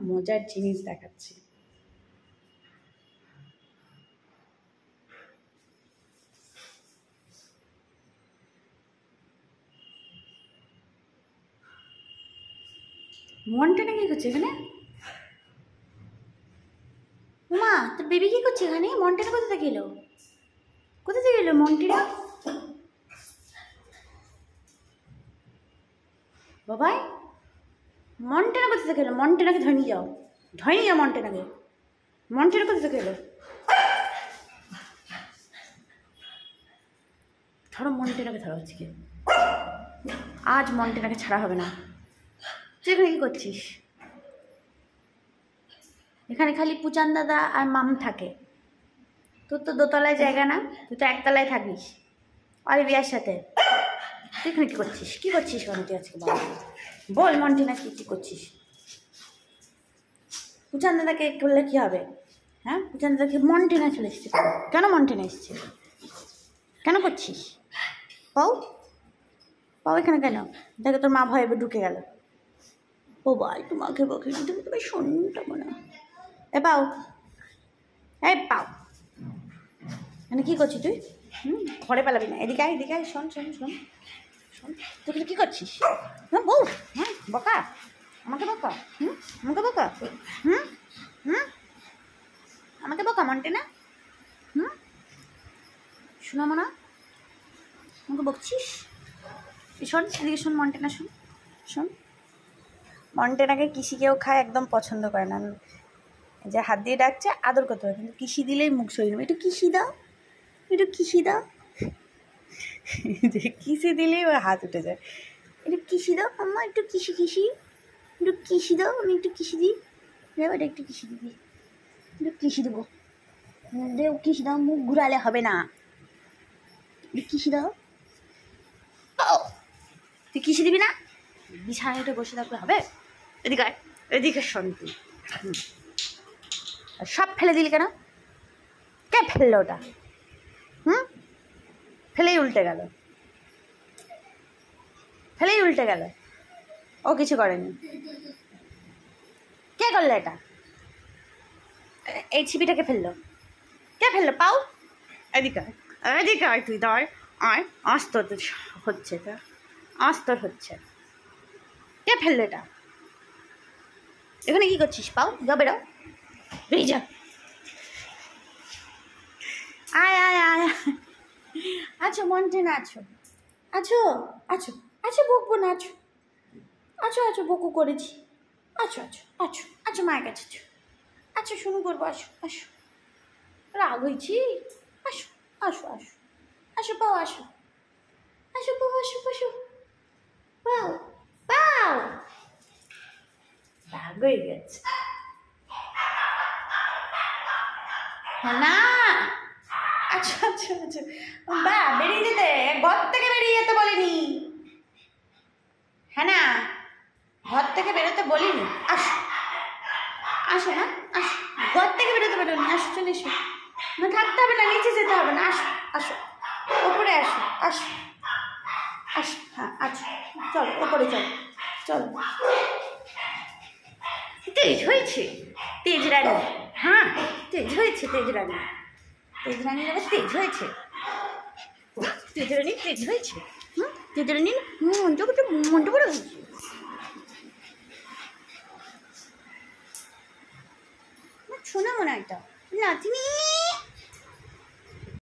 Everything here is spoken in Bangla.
মজার জিনিস দেখাচ্ছি। মন্টেনা কি করছে এখানে? মা তোর বেবি কি করছে এখানে? মন্টেনা কোথা থেকে এলো? কোথা থেকে এলো মন্টেনা? বাবাই মন্টেনা কোথা থেকে এলো? মন্টেনাকে ধরে নিয়ে যাও, ধরে নিয়ে যাও মন্টেনাকে। মন্টেনা কোথা থেকে এলো? ধরো মন্টেনাকে, ধরো আজকে, আজ মন্টেনাকে ছাড়া হবে না। তুই এখানে কী করছিস? এখানে খালি পুচান দাদা আর মাম থাকে। তোর তো দোতলায় জায়গা না, তুই তো একতলায় থাকিস অলিভিয়ার সাথে। তুই এখানে কী করছিস? কী করছিস কেন তুই আজকে? বল মন্টেনা কী করছিস? পুচান দাদাকে বললে কী হবে? হ্যাঁ, পুচান দাদাকে মন্টেনা চলে এসছে। কেন মন্টেনা এসছে? কেন করছিস? পাও পাও এখানে কেন? দেখে তোর মা ভয়ে ঢুকে গেল। ও ভাই তোমাকে বকে তুমি তুমি শুনতে না। এ পাও, এই পাও, মানে কী করছিস তুই? ঘরে পালাবি না, এদিকে আয়, এদিকে আয়, শোন শোন শোন শোন। তুই কী করছিস? হ্যাঁ বউ, হ্যাঁ বকা, আমাকে বকা, আমাকে বকা, আমাকে বকা মন্টেনা, শোনা মনা, আমাকে বকছিস? শোন এদিকে শোন মন্টেনা, শোন শোন। মন্টেনাকে কিসি কেউ খায় একদম পছন্দ করে না। যে হাত দিয়ে ডাকছে আদর করতে হবে, কিন্তু কিসি দিলেই মুখ সরিয়ে নেবে। একটু কিসি দাও, একটু কিসি দাও। যে কিসি দিলেই ওর হাত উঠে যায়। একটু কিসি দাও আম্মা, একটু কিসি কিসি, একটু কিসি দাও, আমি একটু কিসি দিই। এবার একটু কিসি দিবি, একটু কিসি দেবো, দেও কিসি দাও, মুখ ঘুরালে হবে না। একটু কিসি দাও। তুই কিসি দিবি না? বিছানায় উঠে বসে থাকলে হবে? এদিকে এদিকে শোন তুই। সব ফেলে দিলি কেন? কে ফেললো ওটা? ফেলেই উল্টে গেল, ফেলেই উল্টে গেল। ও কিছু করেনি। কে করলো এটা? এই ছিপিটাকে ফেললো? কে ফেললো? পাও এদিকে, এদিকে আয় তুই, ধর আয়। আস্তর হচ্ছে, তা আস্তর হচ্ছে। কে ফেললো এটা? এখানে কি করছিস? পাও যা, বেরো, বেরিয়ে যা। আয় আয় আয়, আছো মন্টেনা, আছো আছো আছো আছো, বকবো না, আছো আছো আছো, বকু করেছি, আছো আছো আছো আছো, মায়ের কাছে আছো, আচ্ছা শুরু করবো, আসো আসো, রাগ হয়েছি, আসো আসো আসো আসো, পাও আসো, আসো পাও, আসো আসো, পাও পাও, রাগ হয়ে গেছে না। আচ্ছা আচ্ছা আচ্ছা, বা বেরিয়ে যেতে, ঘর থেকে বেরিয়ে যেতে বলিনি। হ্যাঁ না, ঘর থেকে বেরোতে বলিনি। আসো আসো না, আসো, ঘর থেকে বেরোতে বলিনি। আসো, চলে এসো, না থাকতে হবে না, নিচে যেতে হবে না, আসো আসো, ওপরে আসো, আসো আসো, হ্যাঁ আচ্ছা চলো ওপরে, চলো চলো। তেজ হয়েছে, তেজ রানী, হ্যাঁ তেজ হয়েছে, তেজ রানী, তেজ রানীর আবার তেজ হয়েছে, তেজ রানী তেজ হয়েছে। তেজ রানী মনটা করতে, মনটা করে হয়েছে। শোনা মনে হয় এটা নাতনি।